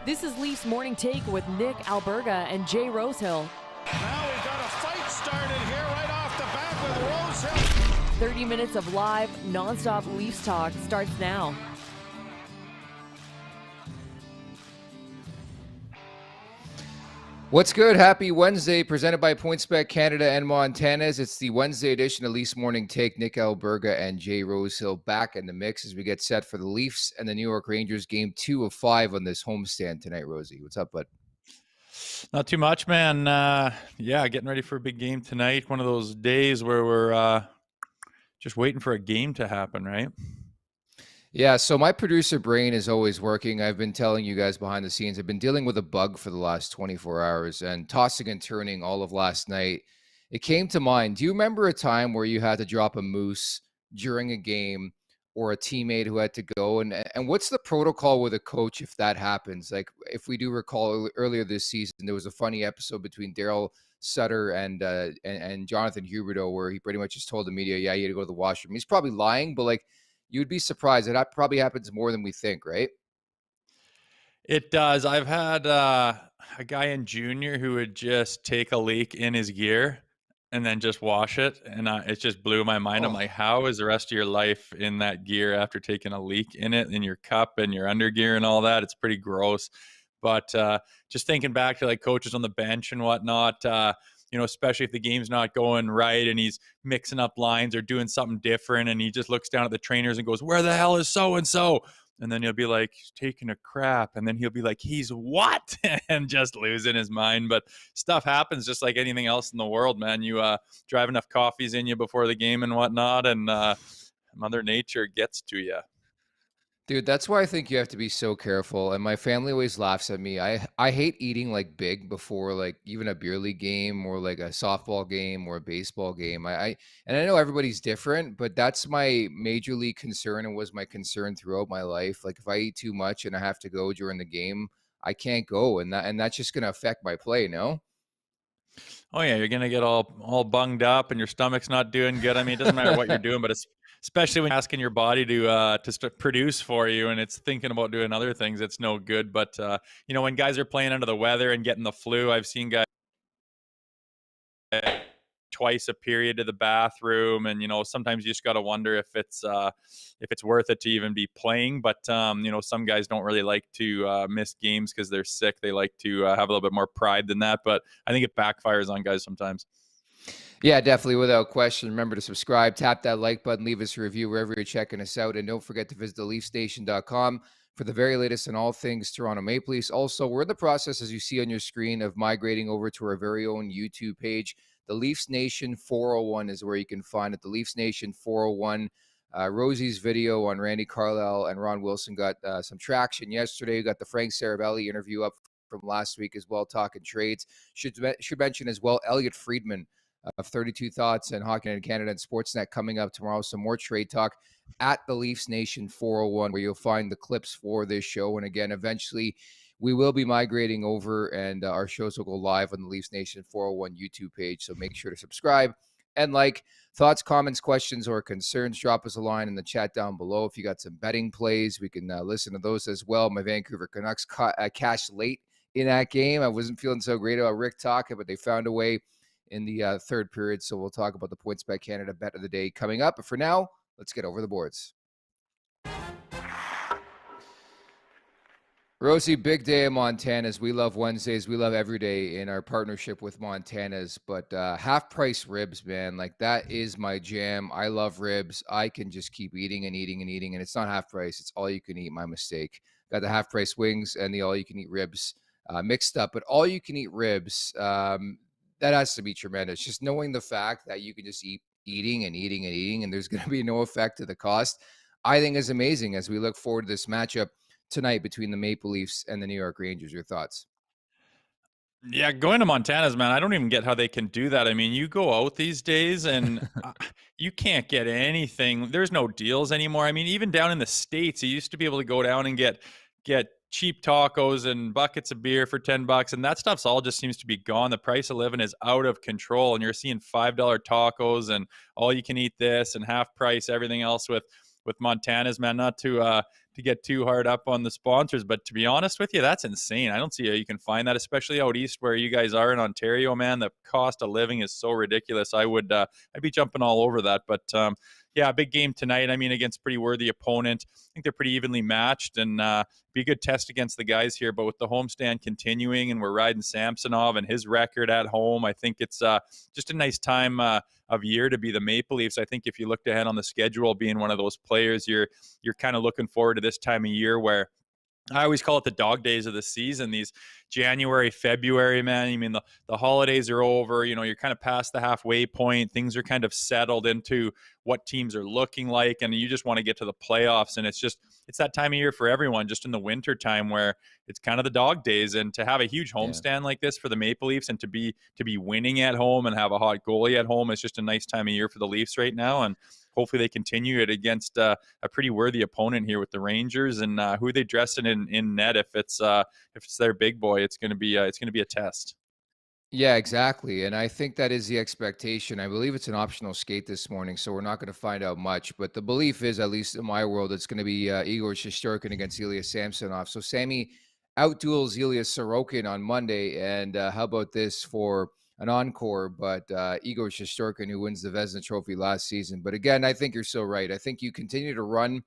This is Leafs Morning Take with Nick Alberga and Jay Rosehill. Now we've got a fight started here right off the bat with Rosehill. 30 minutes of live, nonstop Leafs talk starts now. What's good? Happy Wednesday, presented by PointsBet Canada and Montana's. It's the Wednesday edition of Leafs Morning Take. Nick Alberga and Jay Rosehill back in the mix as we get set for the Leafs and the New York Rangers game 2 of 5 on this homestand tonight. Rosie, what's up, bud? Not too much, man. Getting ready for a big game tonight. One of those days where we're just waiting for a game to happen, right? Yeah, so my producer brain is always working. I've been telling you guys behind the scenes, I've been dealing with a bug for the last 24 hours and tossing and turning all of last night. It came to mind. Do you remember a time where you had to drop a moose during a game or a teammate who had to go? And what's the protocol with a coach if that happens? Like, if we do recall earlier this season, there was a funny episode between Daryl Sutter and Jonathan Huberdeau where he pretty much just told the media, yeah, you had to go to the washroom. He's probably lying, but like, you'd be surprised. That probably happens more than we think, right? It does. I've had a guy in junior who would just take a leak in his gear and then just wash it. And it just blew my mind. I'm like, how is the rest of your life in that gear after taking a leak in it, in your cup and your undergear and all that? It's pretty gross. But just thinking back to like coaches on the bench and whatnot, especially if the game's not going right and he's mixing up lines or doing something different and he just looks down at the trainers and goes, where the hell is so-and-so? And then he'll be like, he's taking a crap. And then he'll be like, he's what? And just losing his mind. But stuff happens just like anything else in the world, man. You drive enough coffees in you before the game and whatnot, and Mother Nature gets to you. Dude, that's why I think you have to be so careful. And my family always laughs at me. I hate eating like big before like even a beer league game or like a softball game or a baseball game. And I know everybody's different, but that's my major league concern and was my concern throughout my life. Like if I eat too much and I have to go during the game, I can't go, and that's just going to affect my play, no? Oh yeah, you're gonna get all bunged up and your stomach's not doing good. I mean, it doesn't matter what you're doing, but especially when you're asking your body to produce for you and it's thinking about doing other things, it's no good. But when guys are playing under the weather and getting the flu, I've seen guys twice a period to the bathroom, and sometimes you just got to wonder if it's worth it to even be playing. But some guys don't really like to miss games because they're sick. They like to have a little bit more pride than that, but I think it backfires on guys sometimes. Yeah, definitely, without question. Remember to subscribe, tap that like button, leave us a review wherever you're checking us out, and don't forget to visit theleafsnation.com for the very latest on all things Toronto Maple Leafs. Also, we're in the process, as you see on your screen, of migrating over to our very own YouTube page. The Leafs Nation 401 is where you can find it. The Leafs Nation 401. Rosie's video on Randy Carlyle and Ron Wilson got some traction yesterday. We got the Frank Saravelli interview up from last week as well, talking trades. Should mention as well Elliot Friedman of 32 Thoughts and Hockey Night in Canada and Sportsnet coming up tomorrow. Some more trade talk at the Leafs Nation 401, where you'll find the clips for this show. And again, eventually we will be migrating over and our shows will go live on the Leafs Nation 401 YouTube page. So make sure to subscribe and like. Thoughts, comments, questions, or concerns, drop us a line in the chat down below. If you got some betting plays, we can listen to those as well. My Vancouver Canucks cashed late in that game. I wasn't feeling so great about Rick talking, but they found a way in the third period. So we'll talk about the PointsBet Canada bet of the day coming up. But for now, let's get over the boards. Rosie, big day in Montana's. We love Wednesdays. We love every day in our partnership with Montana's. But half-price ribs, man, like that is my jam. I love ribs. I can just keep eating and eating and eating. And it's not half-price. It's all you can eat. My mistake. Got the half-price wings and the all-you-can-eat ribs mixed up. But all-you-can-eat ribs, that has to be tremendous. Just knowing the fact that you can just eating and eating and eating, and there's going to be no effect to the cost, I think is amazing as we look forward to this matchup tonight between the Maple Leafs and the New York Rangers. Your thoughts? Yeah, going to Montana's, man, I don't even get how they can do that. I mean, you go out these days and you can't get anything. There's no deals anymore. I mean, even down in the States, you used to be able to go down and get cheap tacos and buckets of beer for $10, and that stuff's all just seems to be gone. The price of living is out of control, and you're seeing $5 tacos and all you can eat this and half price everything else with Montana's, man. Not to get too hard up on the sponsors, but to be honest with you, that's insane. I don't see how you can find that, especially out east where you guys are in Ontario, man. The cost of living is so ridiculous. I'd be jumping all over that. But yeah, big game tonight. I mean, against pretty worthy opponent. I think they're pretty evenly matched, and be a good test against the guys here. But with the homestand continuing, and we're riding Samsonov and his record at home, I think it's just a nice time of year to be the Maple Leafs. I think if you looked ahead on the schedule, being one of those players, you're kind of looking forward to this time of year where I always call it the dog days of the season. These January, February, man. I mean, the holidays are over. You know, you're kind of past the halfway point. Things are kind of settled into what teams are looking like, and you just want to get to the playoffs. And it's that time of year for everyone, just in the winter time where it's kind of the dog days. And to have a huge homestand like this for the Maple Leafs, and to be winning at home and have a hot goalie at home, is just a nice time of year for the Leafs right now. And hopefully they continue it against a pretty worthy opponent here with the Rangers. And who are they dressing in net? If it's their big boy, it's going to be a test. Yeah, exactly. And I think that is the expectation. I believe it's an optional skate this morning, so we're not going to find out much. But the belief is, at least in my world, it's going to be Igor Shesterkin against Ilya Samsonov. So Sammy outduels Ilya Sorokin on Monday. And how about this for an encore? But Igor Shesterkin, who wins the Vezina Trophy last season. But again, I think you're so right. I think you continue to run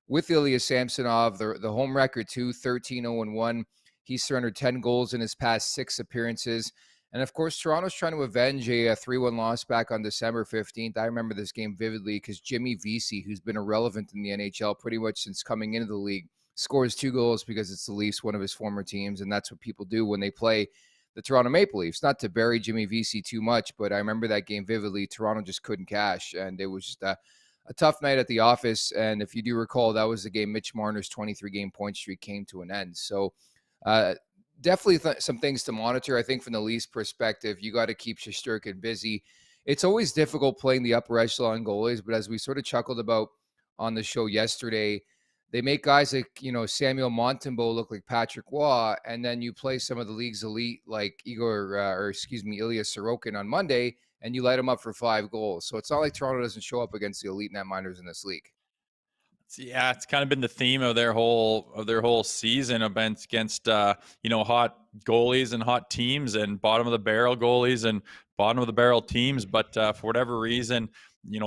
with Ilya Samsonov, the home record too, 13-0-1. He's surrendered 10 goals in his past 6 appearances. And of course, Toronto's trying to avenge a 3-1 loss back on December 15th. I remember this game vividly because Jimmy Vesey, who's been irrelevant in the NHL pretty much since coming into the league, scores 2 goals because it's the Leafs, one of his former teams. And that's what people do when they play the Toronto Maple Leafs. Not to bury Jimmy Vesey too much, but I remember that game vividly. Toronto just couldn't cash, and it was just a tough night at the office. And if you do recall, that was the game Mitch Marner's 23-game point streak came to an end. So definitely some things to monitor. I think from the Leafs perspective, you got to keep Shesterkin busy. It's always difficult playing the upper echelon goalies, but as we sort of chuckled about on the show yesterday, they make guys like, Samuel Montembeault look like Patrick Waugh, and then you play some of the league's elite like Ilya Sorokin on Monday, and you light them up for 5 goals. So it's not like Toronto doesn't show up against the elite netminders in this league. Yeah, it's kind of been the theme of their whole season against hot goalies and hot teams, and bottom of the barrel goalies and bottom of the barrel teams. But for whatever reason,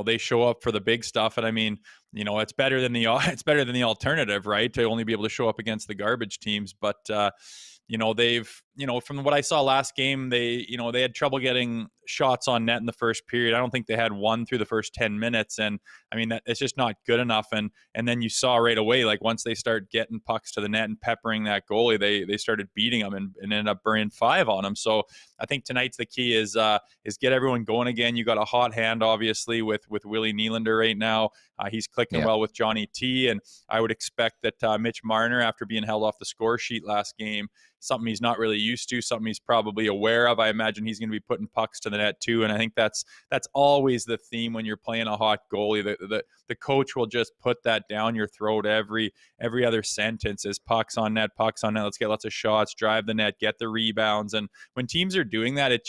they show up for the big stuff. And I mean, it's better than the alternative, right? To only be able to show up against the garbage teams. But they've, from what I saw last game, they had trouble getting shots on net in the first period. I don't think they had one through the first 10 minutes. And I mean, it's just not good enough. And then you saw right away, like once they start getting pucks to the net and peppering that goalie, they started beating them and ended up burning 5 on them. So I think tonight's the key is get everyone going again. You got a hot hand, obviously, with Willie Nylander right now. He's clicking well with Johnny T. And I would expect that Mitch Marner, after being held off the score sheet last game, something he's not really used to, something he's probably aware of. I imagine he's going to be putting pucks to the net too. And I think that's always the theme when you're playing a hot goalie. The coach will just put that down your throat every other sentence is pucks on net. Let's get lots of shots, drive the net, get the rebounds. And when teams are doing that, it's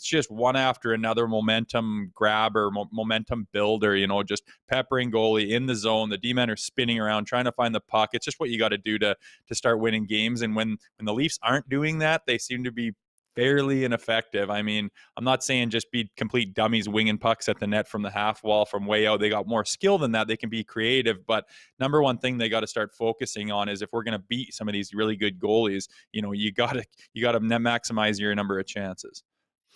just one after another momentum grabber, momentum builder, just peppering goalie in the zone. The D-men are spinning around, trying to find the puck. It's just what you got to do to start winning games. And when the Leafs aren't doing that, they seem to be fairly ineffective. I mean, I'm not saying just be complete dummies winging pucks at the net from the half wall from way out. They got more skill than that. They can be creative. But number one thing they got to start focusing on is, if we're going to beat some of these really good goalies, you got to maximize your number of chances.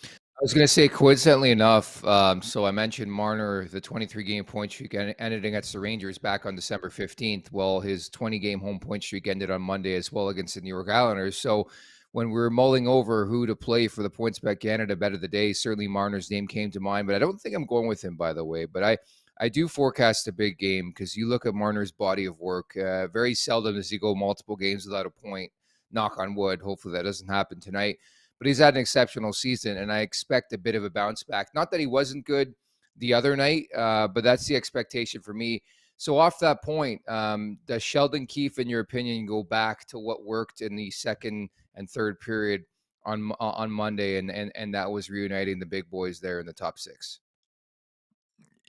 I was going to say, coincidentally enough, so I mentioned Marner, the 23-game point streak ended against the Rangers back on December 15th. Well, his 20-game home point streak ended on Monday as well against the New York Islanders. So when we were mulling over who to play for the PointsBet Canada Bet of the Day, certainly Marner's name came to mind, but I don't think I'm going with him, by the way. But I do forecast a big game, because you look at Marner's body of work. Very seldom does he go multiple games without a point. Knock on wood. Hopefully that doesn't happen tonight. But he's had an exceptional season, and I expect a bit of a bounce back. Not that he wasn't good the other night, but that's the expectation for me. So off that point, does Sheldon Keefe, in your opinion, go back to what worked in the second and third period on Monday, and that was reuniting the big boys there in the top 6?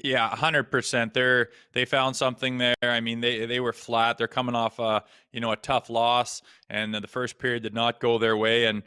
Yeah, 100%. They found something there. I mean, they were flat. They're coming off a tough loss, and the first period did not go their way. And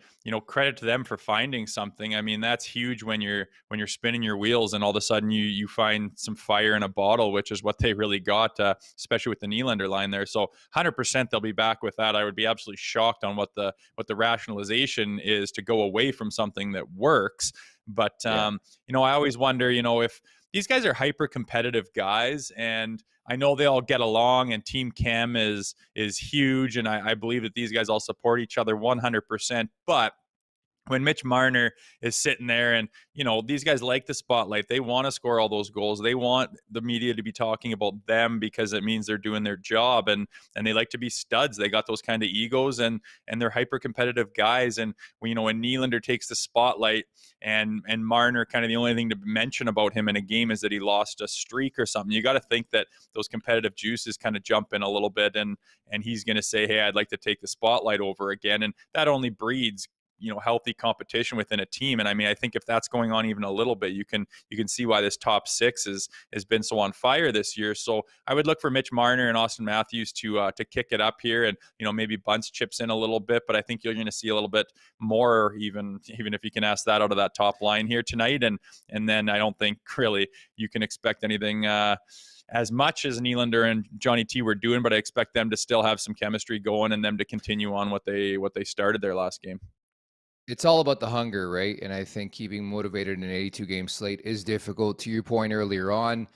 credit to them for finding something. I mean, that's huge when you're spinning your wheels, and all of a sudden you find some fire in a bottle, which is what they really got, especially with the Nylander line there. So 100% they'll be back with that. I would be absolutely shocked on what the rationalization is to go away from something that works. But Yeah. I always wonder, if these guys are hyper competitive guys, and I know they all get along, and Team Chem is huge, and I believe that these guys all support each other 100%. But when Mitch Marner is sitting there, and these guys like the spotlight, they want to score all those goals, they want the media to be talking about them because it means they're doing their job, and they like to be studs. They got those kind of egos, and they're hyper competitive guys. And when Nylander takes the spotlight, and Marner, kind of the only thing to mention about him in a game is that he lost a streak or something, you got to think that those competitive juices kind of jump in a little bit, and he's going to say, hey, I'd like to take the spotlight over again. And that only breeds healthy competition within a team. And I mean, I think if that's going on even a little bit, you can see why this top six has been so on fire this year. So I would look for Mitch Marner and Austin Matthews to kick it up here, and maybe Bunce chips in a little bit, but I think you're going to see a little bit more, even if you can ask that out of that top line here tonight. And then I don't think really you can expect anything as much as Nylander and Johnny T were doing, but I expect them to still have some chemistry going, and them to continue on what they started their last game. It's all about the hunger, right? And I think keeping motivated in an 82 game slate is difficult. To your point earlier on,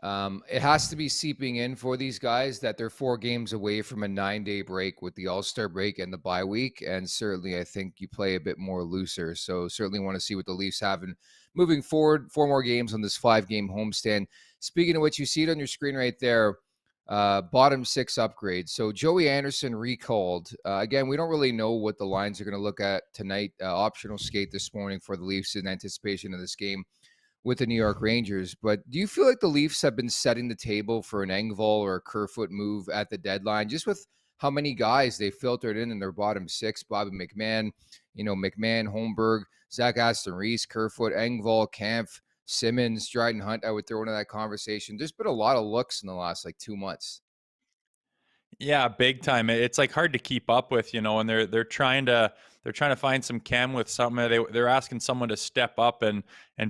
it has to be seeping in for these guys that they're 4 games away from a 9-day break with the All-Star break and the bye week. And certainly, I think you play a bit more looser. So certainly want to see what the Leafs have in moving forward. 4 more games on this 5-game homestand. Speaking of which, you see it on your screen right there. Bottom 6 upgrade. So Joey Anderson recalled. Again, we don't really know what the lines are going to look at tonight. Optional skate this morning for the Leafs in anticipation of this game with the New York Rangers. But do you feel like the Leafs have been setting the table for an Engvall or a Kerfoot move at the deadline, just with how many guys they filtered in their bottom 6? Bobby McMahon, McMahon, Holmberg, Zach Aston Reese, Kerfoot, Engvall, Kampf, Simmons, Dryden Hunt, I would throw into that conversation. There's been a lot of looks in the last 2 months. Yeah, big time. It's like hard to keep up with, and they're trying to find some chem with something. They're asking someone to step up and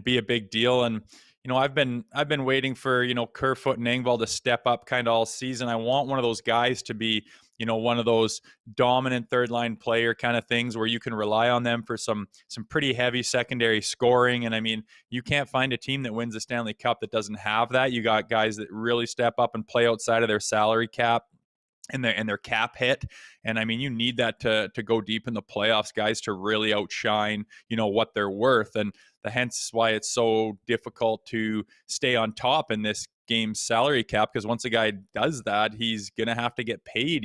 be a big deal. And I've been waiting for Kerfoot and Engvall to step up kind of all season. I want one of those guys to be one of those dominant third line player kind of things where you can rely on them for some pretty heavy secondary scoring. And I mean, you can't find a team that wins the Stanley Cup that doesn't have that. You got guys that really step up and play outside of their salary cap and their cap hit. And I mean, you need that to go deep in the playoffs, guys, to really outshine, what they're worth. And hence why it's so difficult to stay on top in this game's salary cap, because once a guy does that, he's gonna have to get paid,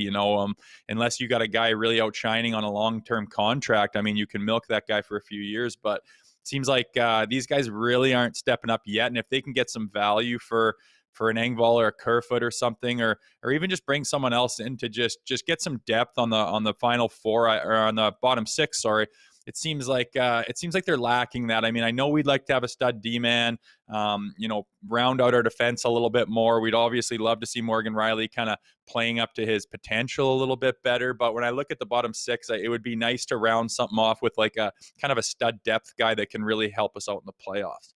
unless you got a guy really outshining on a long-term contract. I mean, you can milk that guy for a few years, but it seems like these guys really aren't stepping up yet. And if they can get some value for an Engvall or a Kerfoot or something, or even just bring someone else in to just get some depth on the final 4, or on the bottom 6. Sorry, it seems like they're lacking that. I mean, I know we'd like to have a stud D-man, round out our defense a little bit more. We'd obviously love to see Morgan Riley kind of playing up to his potential a little bit better. But when I look at the bottom 6, it would be nice to round something off with like a kind of a stud depth guy that can really help us out in the playoffs.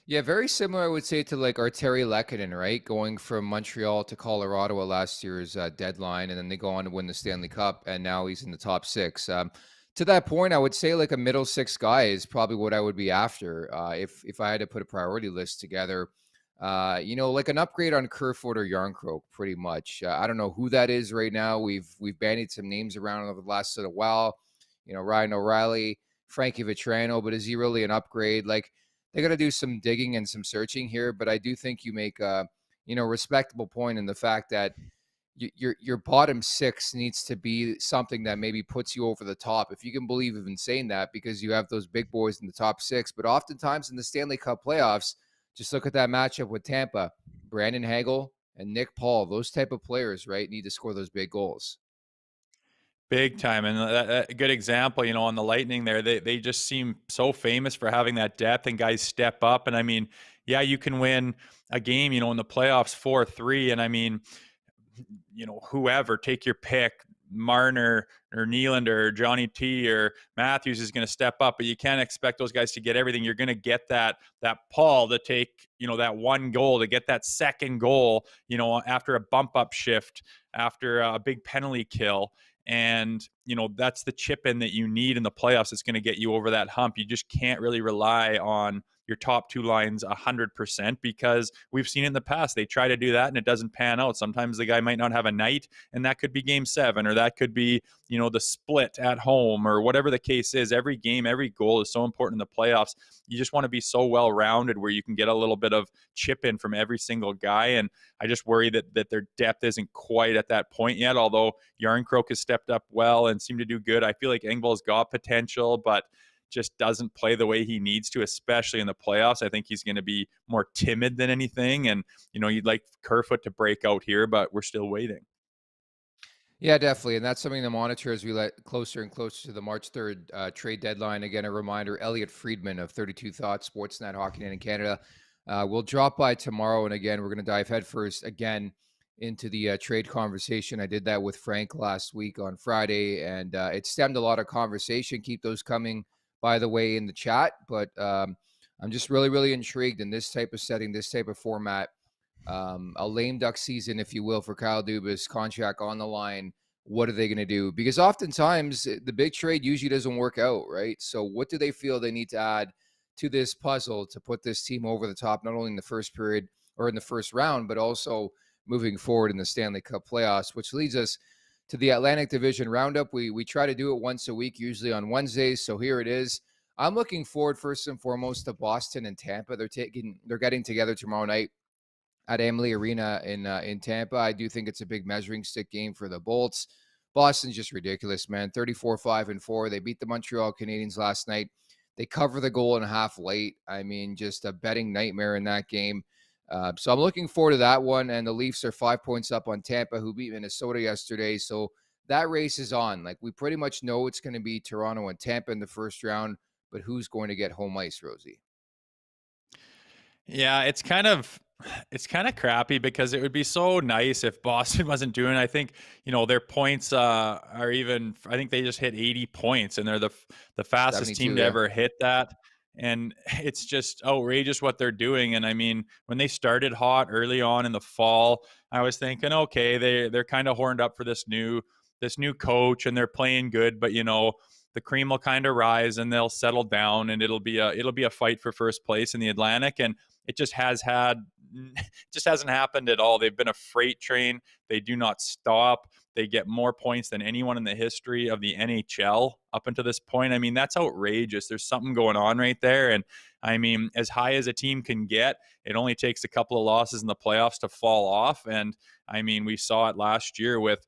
Yeah, very similar, I would say, to like Arturi Lehkonen, right? Going from Montreal to Colorado at last year's deadline, and then they go on to win the Stanley Cup, and now he's in the top 6. To that point, I would say like a middle 6 guy is probably what I would be after if I had to put a priority list together. Like an upgrade on Kerfoot or Yarncroke, pretty much. I don't know who that is right now. We've bandied some names around over the last little while. Ryan O'Reilly, Frankie Vetrano, but is he really an upgrade? Like, they got to do some digging and some searching here, but I do think you make a respectable point in the fact that your bottom 6 needs to be something that maybe puts you over the top, if you can believe even saying that, because you have those big boys in the top 6. But oftentimes in the Stanley Cup playoffs, just look at that matchup with Tampa, Brandon Hagel and Nick Paul. Those type of players, right, need to score those big goals. Big time. And a good example, on the Lightning there, they just seem so famous for having that depth and guys step up. And I mean, yeah, you can win a game, in the playoffs 4-3. And I mean, whoever, take your pick, Marner or Nylander or Johnny T or Matthews is going to step up, but you can't expect those guys to get everything. You're going to get that Paul to take, that one goal, to get that second goal, after a bump up shift, after a big penalty kill. And, that's the chip in that you need in the playoffs. That's going to get you over that hump. You just can't really rely on your top two lines 100%, because we've seen in the past, they try to do that and it doesn't pan out. Sometimes the guy might not have a night, and that could be game 7, or that could be, the split at home, or whatever the case is. Every game, every goal is so important in the playoffs. You just want to be so well-rounded where you can get a little bit of chip in from every single guy. And I just worry that their depth isn't quite at that point yet, although Yarncroke has stepped up well and seemed to do good. I feel like Engvall's got potential, but just doesn't play the way he needs to, especially in the playoffs. I think he's going to be more timid than anything. And, you'd like Kerfoot to break out here, but we're still waiting. Yeah, definitely. And that's something to monitor as we get closer and closer to the March 3rd trade deadline. Again, a reminder, Elliot Friedman of 32 Thoughts, Sportsnet Hockey Night in Canada, will drop by tomorrow. And again, we're going to dive headfirst again into the trade conversation. I did that with Frank last week on Friday, and it stemmed a lot of conversation. Keep those coming, by the way, in the chat. But I'm just really, really intrigued in this type of setting, this type of format. A lame duck season, if you will, for Kyle Dubas, contract on the line. What are they going to do? Because oftentimes the big trade usually doesn't work out, right? So what do they feel they need to add to this puzzle to put this team over the top, not only in the first period or in the first round, but also moving forward in the Stanley Cup playoffs, which leads us to the Atlantic Division Roundup. We try to do it once a week, usually on Wednesdays. So here it is. I'm looking forward, first and foremost, to Boston and Tampa. They're getting together tomorrow night at NYR Arena in Tampa. I do think it's a big measuring stick game for the Bolts. Boston's just ridiculous, man. 34-5-4. They beat the Montreal Canadiens last night. They cover the goal and a half late. I mean, just a betting nightmare in that game. So I'm looking forward to that one. And the Leafs are 5 points up on Tampa, who beat Minnesota yesterday. So that race is on. Like, we pretty much know it's going to be Toronto and Tampa in the first round, but who's going to get home ice, Rosie? Yeah, it's kind of crappy, because it would be so nice if Boston wasn't doing. I think their points are even. I think they just hit 80 points, and they're the fastest team to ever hit that. And it's just outrageous what they're doing. And I mean, when they started hot early on in the fall, I was thinking, okay, they're kind of horned up for this new coach, and they're playing good, but the cream will kind of rise and they'll settle down, and it'll be a fight for first place in the Atlantic. And it just hasn't happened at all. They've been a freight train. They do not stop. They get more points than anyone in the history of the NHL up until this point. I mean, that's outrageous. There's something going on right there. And I mean, as high as a team can get, it only takes a couple of losses in the playoffs to fall off. And I mean, we saw it last year with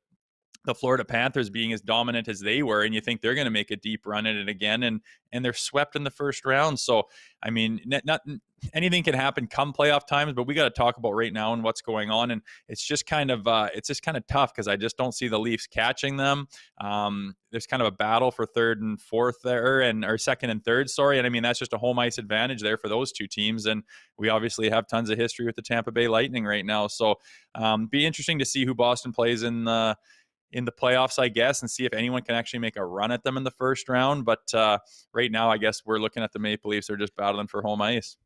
the Florida Panthers being as dominant as they were, and you think they're going to make a deep run at it again, and they're swept in the first round. So, I mean, not anything can happen come playoff times, but we got to talk about right now and what's going on. And it's just kind of tough, because I just don't see the Leafs catching them. There's kind of a battle for third and fourth there, or second and third. Sorry, and I mean, that's just a home ice advantage there for those two teams. And we obviously have tons of history with the Tampa Bay Lightning right now. So, be interesting to see who Boston plays in the playoffs, I guess, and see if anyone can actually make a run at them in the first round. But right now, I guess we're looking at the Maple Leafs. They're just battling for home ice.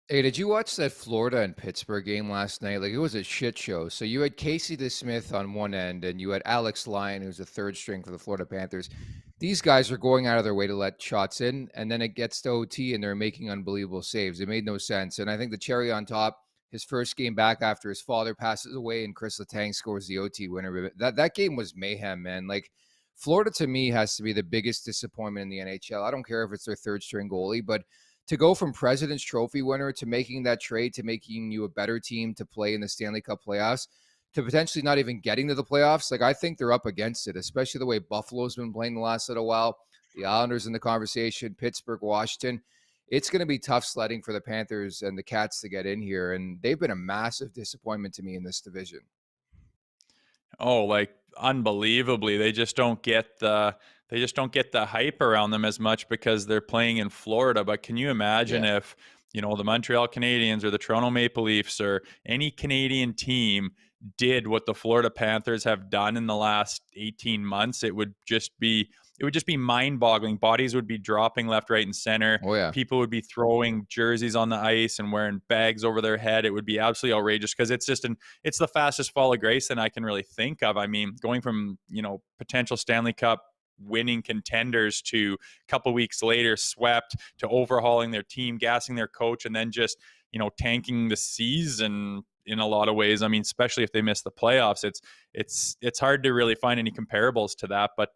Hey, did you watch that Florida and Pittsburgh game last night? Like, it was a shit show. So you had Casey DeSmith on one end, and you had Alex Lyon, who's a third string for the Florida Panthers. These guys are going out of their way to let shots in, and then it gets to OT, and they're making unbelievable saves. It made no sense. And I think the cherry on top, his first game back after his father passes away, and Chris Letang scores the OT winner. That game was mayhem, man. Like, Florida, to me, has to be the biggest disappointment in the NHL. I don't care if it's their third string goalie, but to go from President's Trophy winner to making that trade, to making you a better team to play in the Stanley Cup playoffs, to potentially not even getting to the playoffs, like, I think they're up against it, especially the way Buffalo's been playing the last little while. The Islanders in the conversation, Pittsburgh, Washington. It's going to be tough sledding for the Panthers and the Cats to get in here, and they've been a massive disappointment to me in this division. Oh, like, unbelievably. They just don't get the hype around them as much because they're playing in Florida. But can you imagine if the Montreal Canadiens or the Toronto Maple Leafs or any Canadian team did what the Florida Panthers have done in the last 18 months, it would just be mind-boggling. Bodies would be dropping left, right, and center. Oh yeah. People would be throwing jerseys on the ice and wearing bags over their head. It would be absolutely outrageous because it's the fastest fall of grace that I can really think of. I mean, going from, potential Stanley Cup winning contenders to a couple weeks later swept, to overhauling their team, gassing their coach, and then just, tanking the season in a lot of ways. I mean, especially if they miss the playoffs, it's hard to really find any comparables to that. But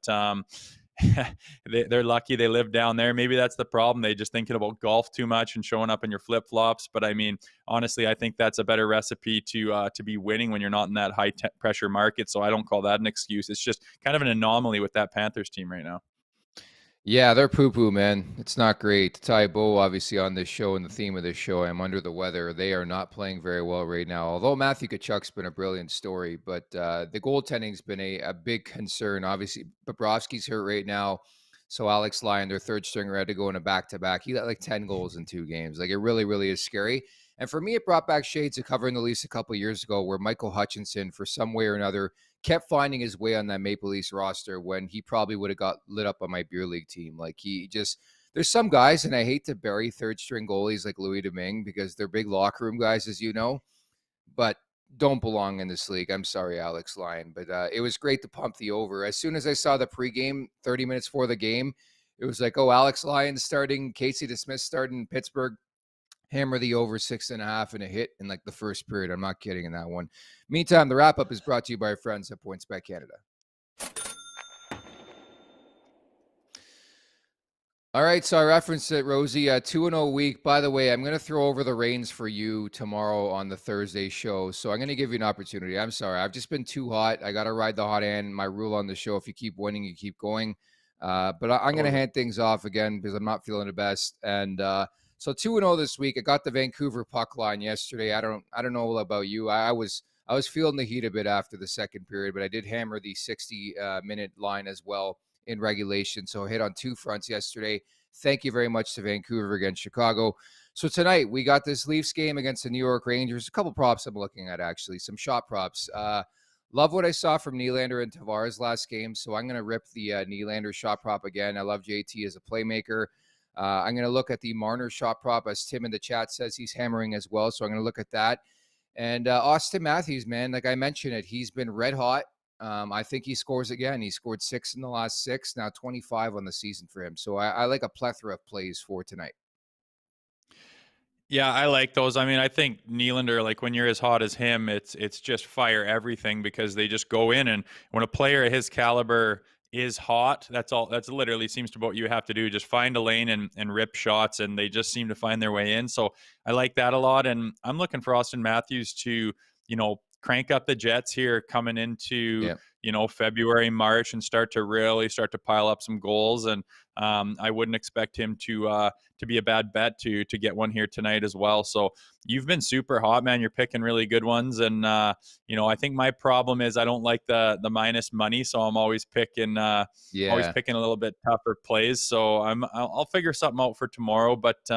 they're lucky they live down there. Maybe that's the problem. They just thinking about golf too much and showing up in your flip flops. But I mean, honestly, I think that's a better recipe to be winning when you're not in that high pressure market. So I don't call that an excuse. It's just kind of an anomaly with that Panthers team right now. Yeah, they're poo-poo, man. It's not great. Ty Bo, obviously, on this show, and the theme of this show, I'm under the weather. They are not playing very well right now. Although Matthew Tkachuk's been a brilliant story, but the goaltending's been a big concern. Obviously, Bobrovsky's hurt right now, so Alex Lyon, their third stringer, had to go in a back-to-back. He got like 10 goals in 2 games. Like, it really, really is scary. And for me, it brought back shades of covering the Leafs a couple years ago, where Michael Hutchinson, for some way or another, kept finding his way on that Maple Leafs roster when he probably would have got lit up on my beer league team. Like, there's some guys, and I hate to bury third string goalies like Louis Domingue because they're big locker room guys, as you know, but don't belong in this league. I'm sorry, Alex Lyon, but it was great to pump the over. As soon as I saw the pregame, 30 minutes before the game, it was like, oh, Alex Lyon starting, Casey DeSmith starting in Pittsburgh. Hammer the over 6.5 and a hit in like the first period. I'm not kidding in that one. Meantime, the wrap up is brought to you by our friends at PointsBet Canada. All right, so I referenced it, Rosie. 2-0 week. By the way, I'm going to throw over the reins for you tomorrow on the Thursday show. So I'm going to give you an opportunity. I'm sorry. I've just been too hot. I got to ride the hot end. My rule on the show, if you keep winning, you keep going. But I'm going to hand things off again because I'm not feeling the best. And so 2-0 this week. I got the Vancouver puck line yesterday. I don't know about you. I was feeling the heat a bit after the second period, but I did hammer the 60-minute line as well in regulation. So I hit on 2 fronts yesterday. Thank you very much to Vancouver against Chicago. So tonight we got this Leafs game against the New York Rangers. A couple props I'm looking at, actually, some shot props. Love what I saw from Nylander and Tavares last game. So I'm going to rip the Nylander shot prop again. I love JT as a playmaker. I'm going to look at the Marner shot prop, as Tim in the chat says he's hammering as well. So I'm going to look at that. And Austin Matthews, man, like I mentioned it, he's been red hot. I think he scores again. He scored 6 in the last 6, now 25 on the season for him. So I like a plethora of plays for tonight. Yeah, I like those. I mean, I think Nylander, like when you're as hot as him, it's just fire everything because they just go in. And when a player of his caliber is hot, that's literally seems to be what you have to do. Just find a lane and rip shots, and they just seem to find their way in. So I like that a lot. And I'm looking for Austin Matthews to, crank up the Jets here coming into, February, March, and start to pile up some goals. And I wouldn't expect him to be a bad bet to get one here tonight as well. So you've been super hot, man. You're picking really good ones. And, I think my problem is I don't like the minus money. So I'm always picking a little bit tougher plays. So I'll figure something out for tomorrow. But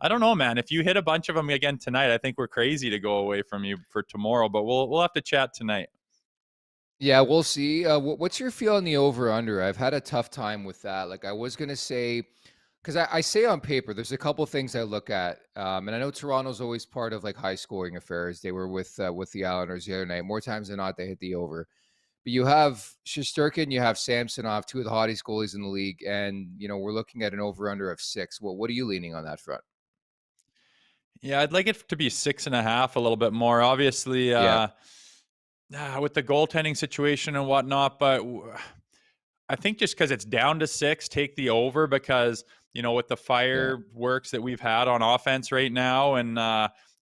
I don't know, man. If you hit a bunch of them again tonight, I think we're crazy to go away from you for tomorrow, but we'll have to chat tonight. Yeah, we'll see. What's your feel on the over-under? I've had a tough time with that. Like I was going to say, because I say on paper, there's a couple things I look at. And I know Toronto's always part of like high-scoring affairs. They were with the Islanders the other night. More times than not, they hit the over. But you have Shesterkin, you have Samsonov, 2 of the hottest goalies in the league. And, we're looking at an over-under of 6. Well, what are you leaning on that front? Yeah, I'd like it to be 6.5, a little bit more. Obviously, with the goaltending situation and whatnot, but I think just because it's down to 6, take the over because, with the fireworks that we've had on offense right now and,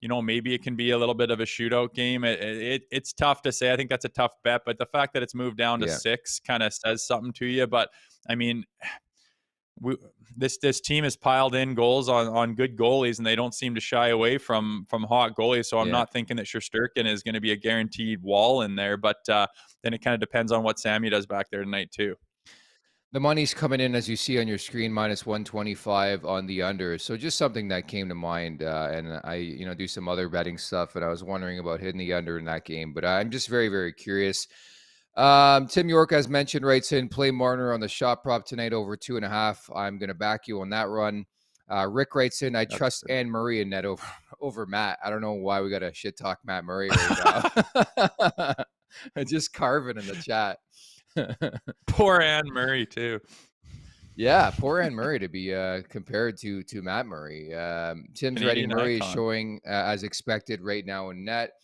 maybe it can be a little bit of a shootout game. It's tough to say. I think that's a tough bet, but the fact that it's moved down to 6 kind of says something to you. But, I mean, this team has piled in goals on good goalies, and they don't seem to shy away from hot goalies. So I'm not thinking that Shesterkin is going to be a guaranteed wall in there, but then it kind of depends on what Sammy does back there tonight too. The money's coming in, as you see on your screen, minus 125 on the under. So just something that came to mind. And I, do some other betting stuff, and I was wondering about hitting the under in that game. But I'm just very, very curious. Tim York, as mentioned, writes in, play Marner on the shot prop tonight over 2.5. I'm going to back you on that run. Rick writes in, I trust Anne Murray in net over Matt. I don't know why we got to shit talk Matt Murray right now. Just carving in the chat. Poor Anne Murray too. Yeah, poor Anne Murray to be compared to Matt Murray. Tim's writing, Murray is showing as expected right now in net.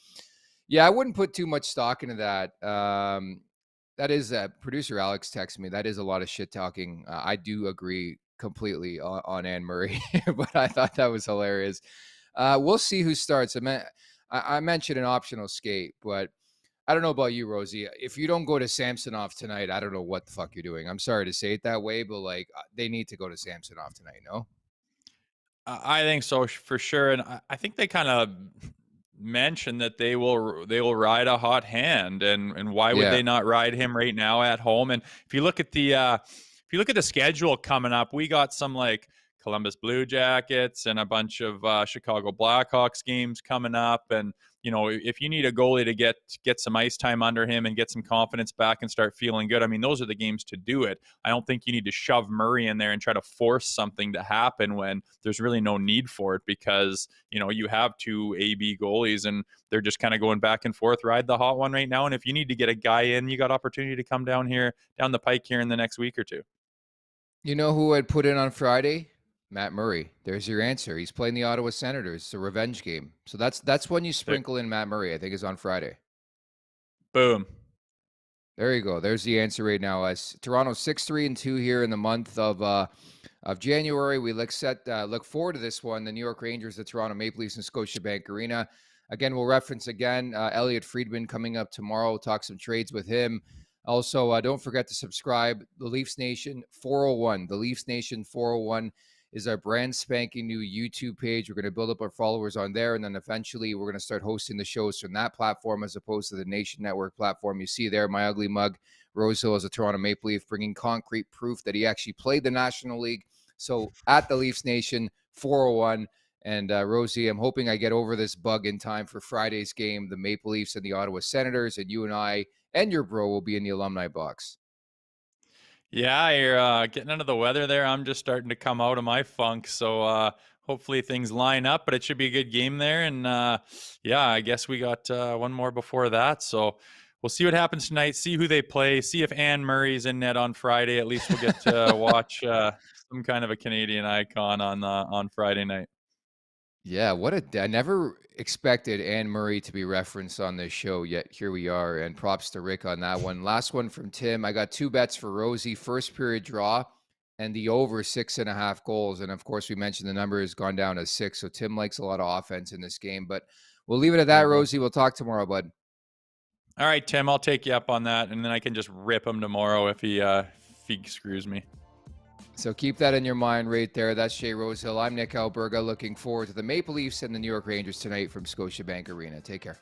Yeah, I wouldn't put too much stock into that. That is producer Alex texted me. That is a lot of shit talking. I do agree completely on Anne Murray, but I thought that was hilarious. We'll see who starts. I mentioned an optional skate, but I don't know about you, Rosie. If you don't go to Samsonov tonight, I don't know what the fuck you're doing. I'm sorry to say it that way, but like they need to go to Samsonov tonight, no? I think so for sure, and I think they kind of mentioned that they will ride a hot hand, and why would they not ride him right now at home? And if you look at the schedule coming up, we got some like Columbus Blue Jackets and a bunch of Chicago Blackhawks games coming up, and if you need a goalie to get some ice time under him and get some confidence back and start feeling good, I mean, those are the games to do it. I don't think you need to shove Murray in there and try to force something to happen when there's really no need for it, because you have two AB goalies and they're just kind of going back and forth. Ride the hot one right now, and if you need to get a guy in, you got opportunity to come down the pike here in the next week or two. You know who I'd put in on Friday? Matt Murray. There's your answer. He's playing the Ottawa Senators. It's a revenge game. So that's when you sprinkle in Matt Murray. I think is on Friday. Boom. There you go. There's the answer right now. As Toronto 6-3-2 here in the month of January. We look forward to this one. The New York Rangers, the Toronto Maple Leafs, and Scotiabank Arena. Again, we'll reference Elliot Friedman coming up tomorrow. We'll talk some trades with him. Also, don't forget to subscribe. The Leafs Nation 401. The Leafs Nation 401 is our brand spanking new YouTube page. We're going to build up our followers on there, and then eventually we're going to start hosting the shows from that platform as opposed to the Nation Network platform. You see there, my ugly mug, Rosehill as a Toronto Maple Leaf, bringing concrete proof that he actually played the National League. So at the Leafs Nation 401. And Rosie, I'm hoping I get over this bug in time for Friday's game, the Maple Leafs and the Ottawa Senators, and you and I and your bro will be in the alumni box. Yeah, you're getting under the weather there. I'm just starting to come out of my funk. So hopefully things line up, but it should be a good game there. And I guess we got one more before that. So we'll see what happens tonight, see who they play, see if Anne Murray's in net on Friday. At least we'll get to watch some kind of a Canadian icon on Friday night. Yeah, I never expected Anne Murray to be referenced on this show, yet here we are, and props to Rick on that one. Last one from Tim. I got two bets for Rosie, first period draw and the over 6.5 goals. And of course, we mentioned the number has gone down to 6, so Tim likes a lot of offense in this game, but we'll leave it at that, Rosie. We'll talk tomorrow, bud. All right, Tim, I'll take you up on that, and then I can just rip him tomorrow if he screws me. So keep that in your mind right there. That's Jay Rosehill. I'm Nick Alberga. Looking forward to the Maple Leafs and the New York Rangers tonight from Scotiabank Arena. Take care.